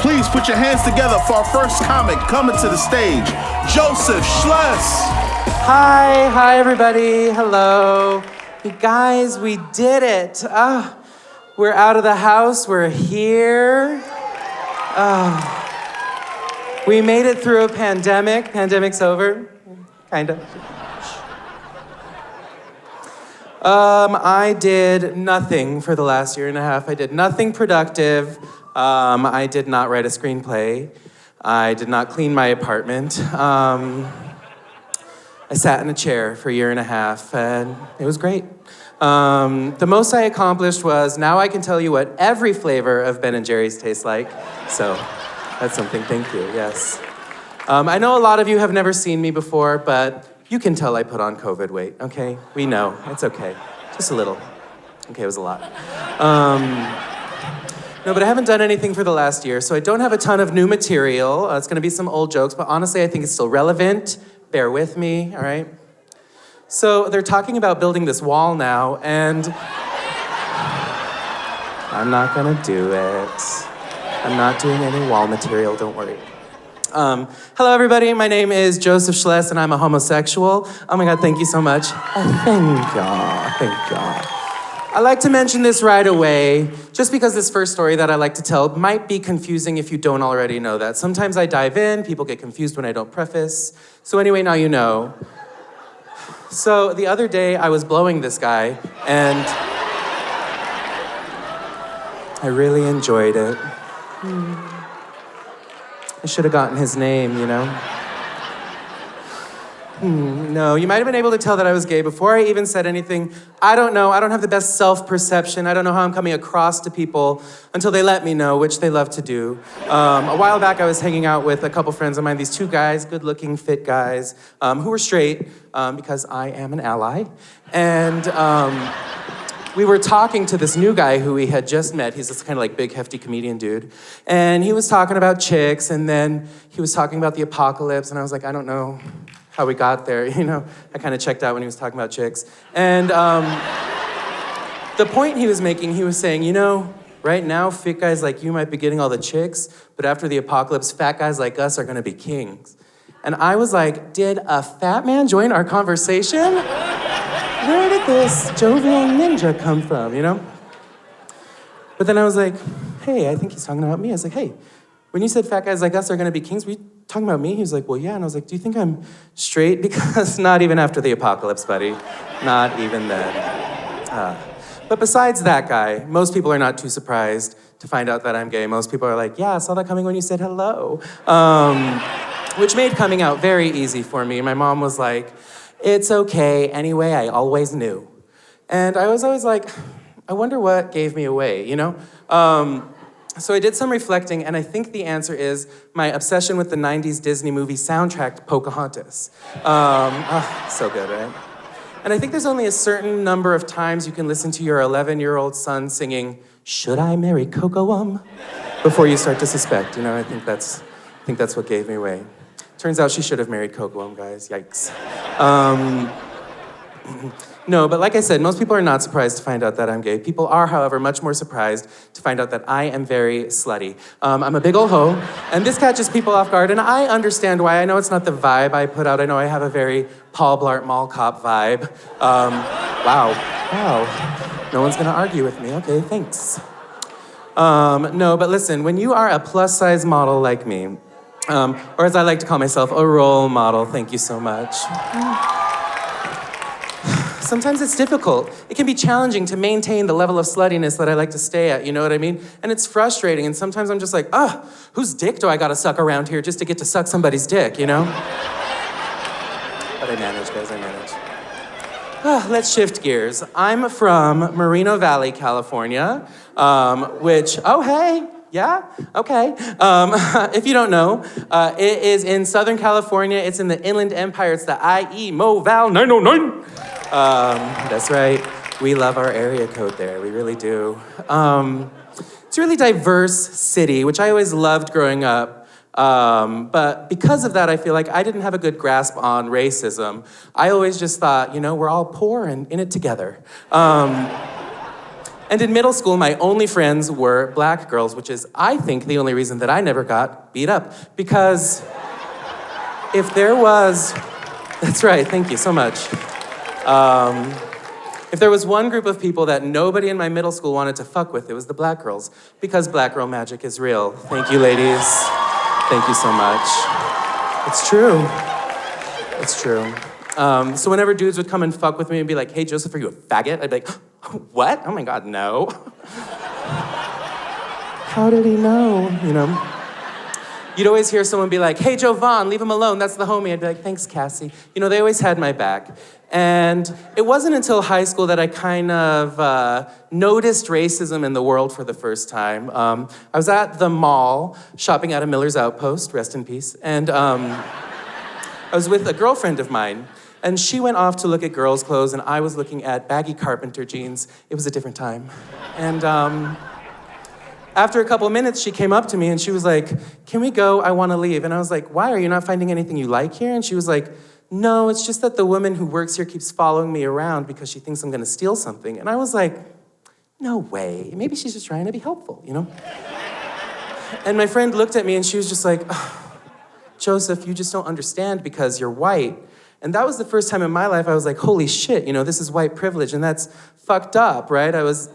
Please put your hands together for our first comic coming to the stage, Joseph Schles. Hi everybody, hello. You guys, we did it. We're out of the house, we're here. We made it through a pandemic. Pandemic's over, kinda. I did nothing for the last year and a half. I did nothing productive. I did not write a screenplay. I did not clean my apartment. I sat in a chair for a year and a half, and it was great. The most I accomplished was now I can tell you what every flavor of Ben & Jerry's tastes like. So that's something, thank you, yes. I know a lot of you have never seen me before, but you can tell I put on COVID weight, okay? We know, it's okay, just a little. Okay, it was a lot. No, but I haven't done anything for the last year, so I don't have a ton of new material. It's gonna be some old jokes, but honestly, I think it's still relevant. Bear with me, all right? So they're talking about building this wall now, and I'm not gonna do it. I'm not doing any wall material, don't worry. Hello everybody, my name is Joseph Schles and I'm a homosexual. Oh my God, thank you so much. Thank y'all. I like to mention this right away, just because this first story that I like to tell might be confusing if you don't already know that. Sometimes I dive in, people get confused when I don't preface. So anyway, now you know. So the other day I was blowing this guy and I really enjoyed it. I should have gotten his name, you know? No, you might have been able to tell that I was gay before I even said anything. I don't know, I don't have the best self-perception. I don't know how I'm coming across to people until they let me know, which they love to do. A while back I was hanging out with a couple friends of mine, these two guys, good-looking, fit guys, who were straight, because I am an ally. And we were talking to this new guy who we had just met. He's this kind of like big, hefty comedian dude. And he was talking about chicks, and then he was talking about the apocalypse, and I was like, I don't know how we got there, you know? I kind of checked out when he was talking about chicks. And the point he was making, he was saying, you know, right now, fit guys like you might be getting all the chicks, but after the apocalypse, fat guys like us are gonna be kings. And I was like, did a fat man join our conversation? Where did this jovial ninja come from, you know? But then I was like, hey, I think he's talking about me. I was like, hey, when you said fat guys like us are gonna be kings, were you talking about me? He was like, well, yeah. And I was like, do you think I'm straight? Because not even after the apocalypse, buddy. Not even then. But besides that guy, most people are not too surprised to find out that I'm gay. Most people are like, yeah, I saw that coming when you said hello. Which made coming out very easy for me. My mom was like, it's okay, anyway, I always knew. And I was always like, I wonder what gave me away, you know? So I did some reflecting, and I think the answer is my obsession with the 90s Disney movie soundtrack, Pocahontas. So good, right? And I think there's only a certain number of times you can listen to your 11-year-old son singing, "Should I marry Cocoa?" before you start to suspect, you know? I think that's what gave me away. Turns out she should have married Cocoa, guys, yikes. No, but like I said, most people are not surprised to find out that I'm gay. People are, however, much more surprised to find out that I am very slutty. I'm a big ol' hoe, and this catches people off guard, and I understand why. I know it's not the vibe I put out. I know I have a very Paul Blart Mall Cop vibe. Wow. No one's gonna argue with me. Okay, thanks. No, but listen, when you are a plus-size model like me, or as I like to call myself, a role model, thank you so much. Sometimes it's difficult. It can be challenging to maintain the level of sluttiness that I like to stay at, you know what I mean? And it's frustrating, and sometimes I'm just like, whose dick do I gotta suck around here just to get to suck somebody's dick, you know? But I manage, guys, I manage. Let's shift gears. I'm from Moreno Valley, California, which, oh, hey, yeah? Okay. If you don't know, it is in Southern California. It's in the Inland Empire. It's the IE Moval 909. That's right. We love our area code there. We really do. It's a really diverse city, which I always loved growing up. But because of that, I feel like I didn't have a good grasp on racism. I always just thought, you know, we're all poor and in it together. And in middle school, my only friends were black girls, which is, I think, the only reason that I never got beat up. Because if there was... That's right, thank you so much. If there was one group of people that nobody in my middle school wanted to fuck with, it was the black girls. Because black girl magic is real. Thank you, ladies. Thank you so much. It's true. It's true. So whenever dudes would come and fuck with me and be like, hey, Joseph, are you a faggot? I'd be like, what? Oh my God, no. How did he know? You know? You'd always hear someone be like, hey, Jovan, leave him alone. That's the homie. I'd be like, thanks, Cassie. You know, they always had my back. And it wasn't until high school that I kind of noticed racism in the world for the first time. I was at the mall shopping at a Miller's Outpost, rest in peace. And I was with a girlfriend of mine. And she went off to look at girls' clothes, and I was looking at baggy carpenter jeans. It was a different time. And after a couple of minutes, she came up to me, and she was like, can we go? I want to leave. And I was like, why? Are you not finding anything you like here? And she was like, no, it's just that the woman who works here keeps following me around because she thinks I'm going to steal something. And I was like, no way. Maybe she's just trying to be helpful, you know? And my friend looked at me, and she was just like, oh, Joseph, you just don't understand because you're white. And that was the first time in my life I was like, holy shit, you know, this is white privilege, and that's fucked up, right? I was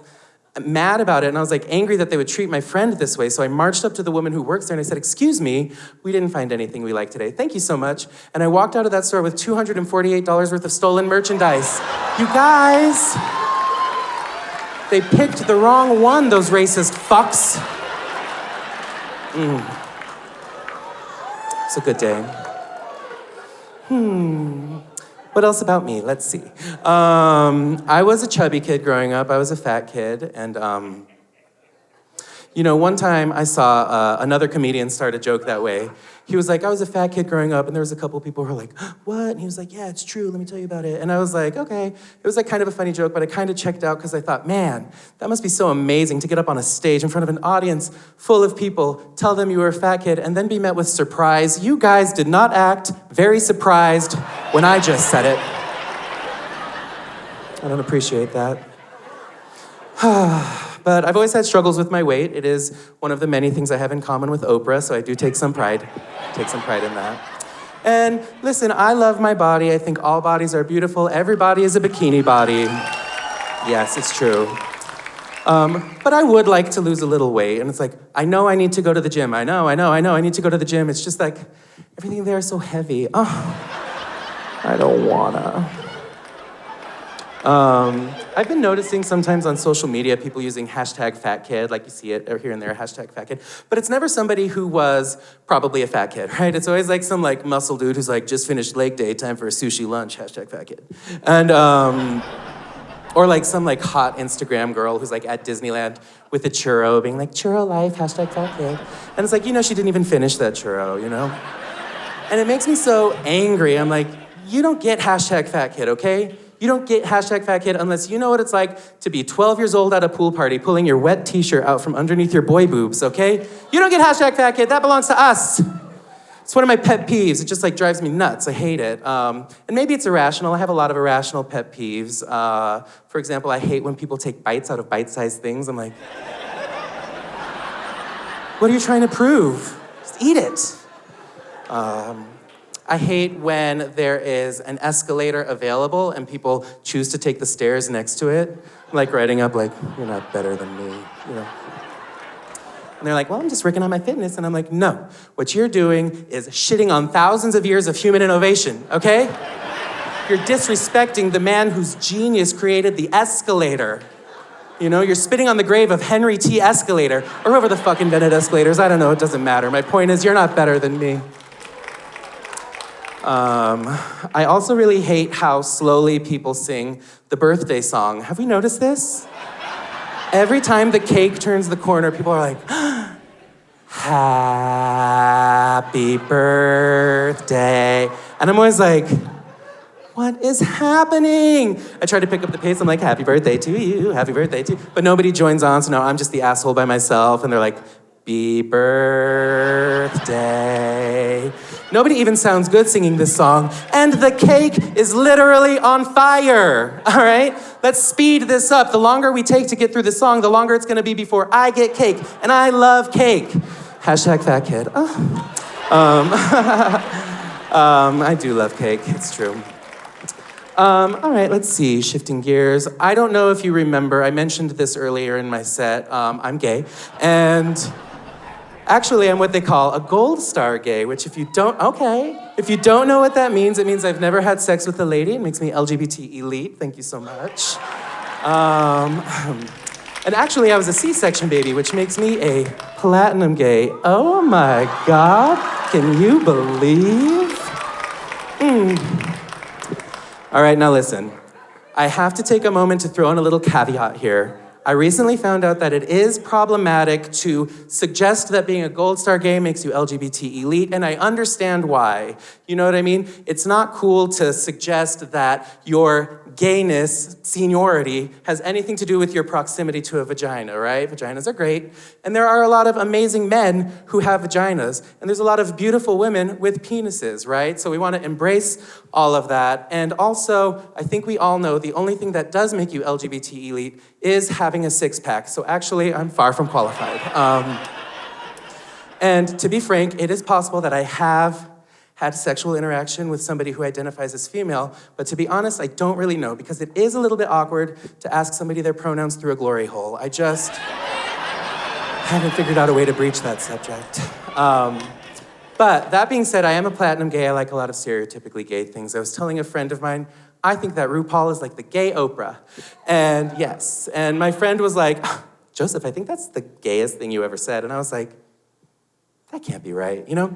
mad about it, and I was like angry that they would treat my friend this way. So I marched up to the woman who works there, and I said, excuse me, we didn't find anything we like today. Thank you so much. And I walked out of that store with $248 worth of stolen merchandise. You guys, they picked the wrong one, those racist fucks. It's a good day. What else about me? Let's see. I was a chubby kid growing up. I was a fat kid. And, you know, one time I saw another comedian start a joke that way. He was like, I was a fat kid growing up, and there was a couple of people who were like, what? And he was like, yeah, it's true. Let me tell you about it. And I was like, okay. It was like kind of a funny joke, but I kind of checked out because I thought, man, that must be so amazing to get up on a stage in front of an audience full of people, tell them you were a fat kid, and then be met with surprise. You guys did not act very surprised when I just said it. I don't appreciate that. But I've always had struggles with my weight. It is one of the many things I have in common with Oprah, so I do take some pride. Take some pride in that. And listen, I love my body. I think all bodies are beautiful. Every body is a bikini body. Yes, it's true. But I would like to lose a little weight. And it's like, I know I need to go to the gym. I know, I need to go to the gym. It's just like, everything there is so heavy. Oh, I don't wanna. I've been noticing sometimes on social media people using hashtag fat kid, like you see it here and there, hashtag fat kid. But it's never somebody who was probably a fat kid, right? It's always like some like muscle dude who's like, just finished leg day, time for a sushi lunch, hashtag fat kid. And, or like some like hot Instagram girl who's like at Disneyland with a churro being like, churro life, hashtag fat kid. And it's like, you know, she didn't even finish that churro, you know? And it makes me so angry. I'm like, you don't get hashtag fat kid, okay? You don't get hashtag fat kid unless you know what it's like to be 12 years old at a pool party pulling your wet t-shirt out from underneath your boy boobs, okay? You don't get hashtag fat kid, that belongs to us. It's one of my pet peeves. It just like drives me nuts. I hate it. And maybe it's irrational. I have a lot of irrational pet peeves. For example, I hate when people take bites out of bite-sized things. I'm like, what are you trying to prove? Just eat it. I hate when there is an escalator available and people choose to take the stairs next to it. I'm like writing up like, you're not better than me, you know. And they're like, well, I'm just working on my fitness. And I'm like, no, what you're doing is shitting on thousands of years of human innovation, okay? You're disrespecting the man whose genius created the escalator. You know, you're spitting on the grave of Henry T. Escalator, or whoever the fuck invented escalators. I don't know, it doesn't matter. My point is, you're not better than me. I also really hate how slowly people sing the birthday song. Have we noticed this? Every time the cake turns the corner, people are like, happy birthday. And I'm always like, what is happening? I try to pick up the pace. I'm like, happy birthday to you, happy birthday to you. But nobody joins on, so now I'm just the asshole by myself. And they're like, happy birthday. Nobody even sounds good singing this song. And the cake is literally on fire, all right? Let's speed this up. The longer we take to get through the song, the longer it's gonna be before I get cake. And I love cake. Hashtag fat kid. I do love cake, it's true. All right, let's see, shifting gears. I don't know if you remember, I mentioned this earlier in my set. I'm gay, and actually I'm what they call a gold star gay, which if you don't know what that means, it means I've never had sex with a lady. It makes me LGBT elite, thank you so much. And actually I was a C-section baby, which makes me a platinum gay. Oh my God, can you believe? All right, now listen. I have to take a moment to throw in a little caveat here. I recently found out that it is problematic to suggest that being a gold star gay makes you LGBT elite, and I understand why. You know what I mean? It's not cool to suggest that your gayness, seniority, has anything to do with your proximity to a vagina, right? Vaginas are great. And there are a lot of amazing men who have vaginas. And there's a lot of beautiful women with penises, right? So we want to embrace all of that. And also, I think we all know the only thing that does make you LGBT elite is having a six-pack. So actually, I'm far from qualified. And to be frank, it is possible that I have had sexual interaction with somebody who identifies as female, but to be honest, I don't really know, because it is a little bit awkward to ask somebody their pronouns through a glory hole. I just haven't figured out a way to breach that subject. But that being said, I am a platinum gay. I like a lot of stereotypically gay things. I was telling a friend of mine, I think that RuPaul is like the gay Oprah. And yes, and my friend was like, Joseph, I think that's the gayest thing you ever said. And I was like, that can't be right, you know?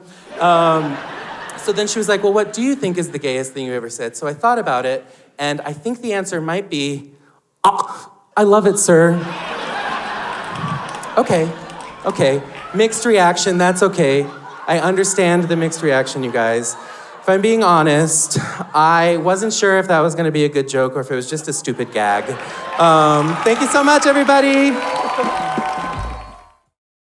So then she was like, well, what do you think is the gayest thing you ever said? So I thought about it, and I think the answer might be, I love it, sir. Okay, mixed reaction, that's okay. I understand the mixed reaction, you guys. If I'm being honest, I wasn't sure if that was gonna be a good joke or if it was just a stupid gag. Thank you so much, everybody.